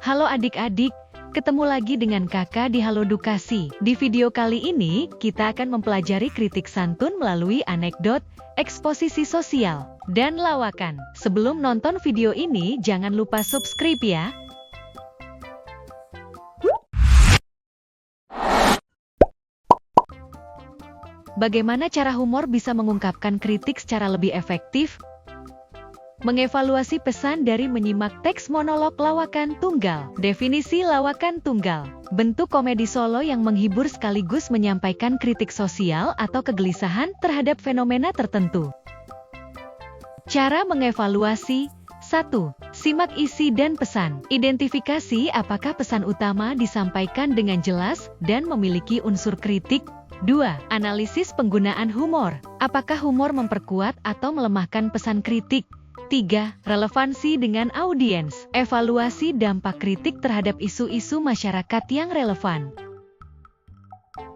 Halo adik-adik, ketemu lagi dengan kakak di Halodukasi. Di video kali ini, kita akan mempelajari kritik santun melalui anekdot, eksposisi sosial, dan lawakan. Sebelum nonton video ini, jangan lupa subscribe ya. Bagaimana cara humor bisa mengungkapkan kritik secara lebih efektif? Mengevaluasi pesan dari menyimak teks monolog lawakan tunggal. Definisi lawakan tunggal: bentuk komedi solo yang menghibur sekaligus menyampaikan kritik sosial atau kegelisahan terhadap fenomena tertentu. Cara mengevaluasi: 1. Simak isi dan pesan. Identifikasi apakah pesan utama disampaikan dengan jelas dan memiliki unsur kritik. 2. Analisis penggunaan humor. Apakah humor memperkuat atau melemahkan pesan kritik? 3. Relevansi dengan audiens. Evaluasi dampak kritik terhadap isu-isu masyarakat yang relevan.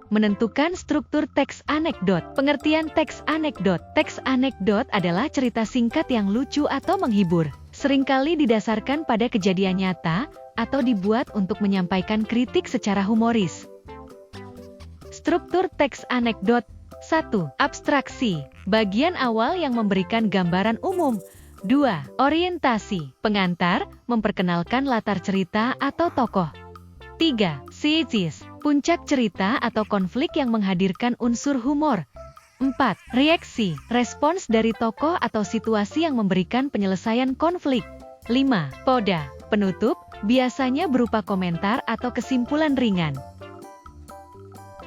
Menentukan struktur teks anekdot. Pengertian teks anekdot. Teks anekdot adalah cerita singkat yang lucu atau menghibur. Seringkali didasarkan pada kejadian nyata atau dibuat untuk menyampaikan kritik secara humoris. Struktur teks anekdot. 1. Abstraksi. Bagian awal yang memberikan gambaran umum. 2. Orientasi. Pengantar, memperkenalkan latar cerita atau tokoh. 3. Sitis. Puncak cerita atau konflik yang menghadirkan unsur humor. 4. Reaksi. Respons dari tokoh atau situasi yang memberikan penyelesaian konflik. 5. Poda. Penutup, biasanya berupa komentar atau kesimpulan ringan.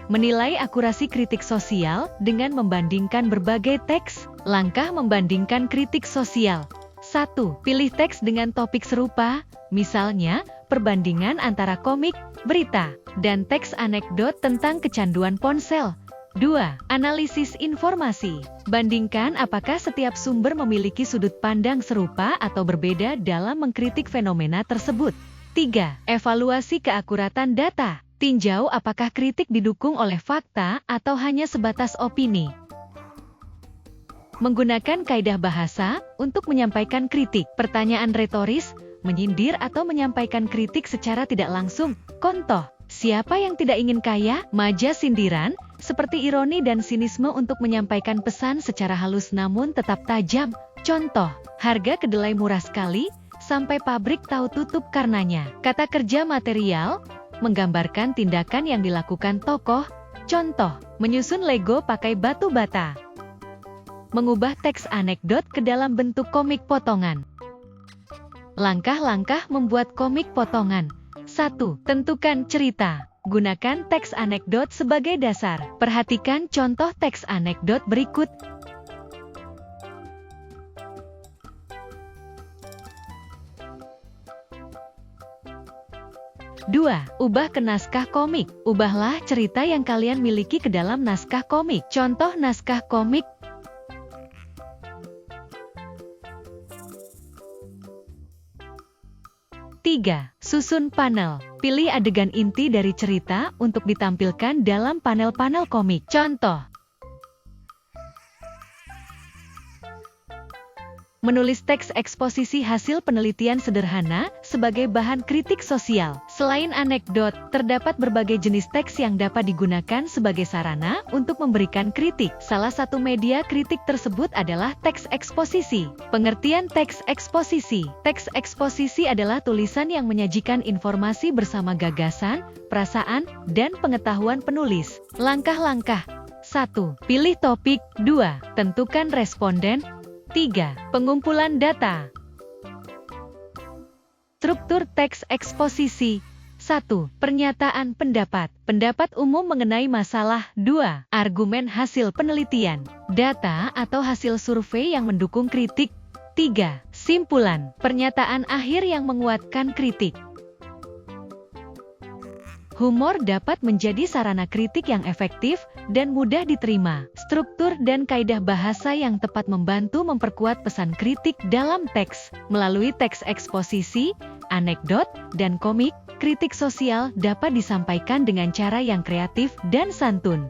Menilai akurasi kritik sosial dengan membandingkan berbagai teks. Langkah membandingkan kritik sosial. 1. Pilih teks dengan topik serupa, misalnya, perbandingan antara komik, berita, dan teks anekdot tentang kecanduan ponsel. 2. Analisis informasi. Bandingkan apakah setiap sumber memiliki sudut pandang serupa atau berbeda dalam mengkritik fenomena tersebut. 3. Evaluasi keakuratan data. Tinjau apakah kritik didukung oleh fakta atau hanya sebatas opini. Menggunakan kaidah bahasa untuk menyampaikan kritik. Pertanyaan retoris, menyindir atau menyampaikan kritik secara tidak langsung. Contoh, siapa yang tidak ingin kaya? Maja sindiran, seperti ironi dan sinisme untuk menyampaikan pesan secara halus namun tetap tajam. Contoh, harga kedelai murah sekali, sampai pabrik tahu tutup karenanya. Kata kerja material, menggambarkan tindakan yang dilakukan tokoh. Contoh, menyusun Lego pakai batu bata. Mengubah teks anekdot ke dalam bentuk komik potongan. Langkah-langkah membuat komik potongan. 1. Tentukan cerita. Gunakan teks anekdot sebagai dasar. Perhatikan contoh teks anekdot berikut. 2. Ubah ke naskah komik. Ubahlah cerita yang kalian miliki ke dalam naskah komik. Contoh naskah komik. 3. Susun panel. Pilih adegan inti dari cerita untuk ditampilkan dalam panel-panel komik. Contoh, menulis teks eksposisi hasil penelitian sederhana sebagai bahan kritik sosial. Selain anekdot, terdapat berbagai jenis teks yang dapat digunakan sebagai sarana untuk memberikan kritik. Salah satu media kritik tersebut adalah teks eksposisi. Pengertian teks eksposisi. Teks eksposisi adalah tulisan yang menyajikan informasi bersama gagasan, perasaan, dan pengetahuan penulis. Langkah-langkah. 1. Pilih topik. 2. Tentukan responden. 3. Pengumpulan data. Struktur teks eksposisi. 1. Pernyataan pendapat. Pendapat umum mengenai masalah. 2. Argumen hasil penelitian. Data atau hasil survei yang mendukung kritik. 3. Simpulan. Pernyataan akhir yang menguatkan kritik. Humor dapat menjadi sarana kritik yang efektif dan mudah diterima. Struktur dan kaidah bahasa yang tepat membantu memperkuat pesan kritik dalam teks. Melalui teks eksposisi, anekdot, dan komik, kritik sosial dapat disampaikan dengan cara yang kreatif dan santun.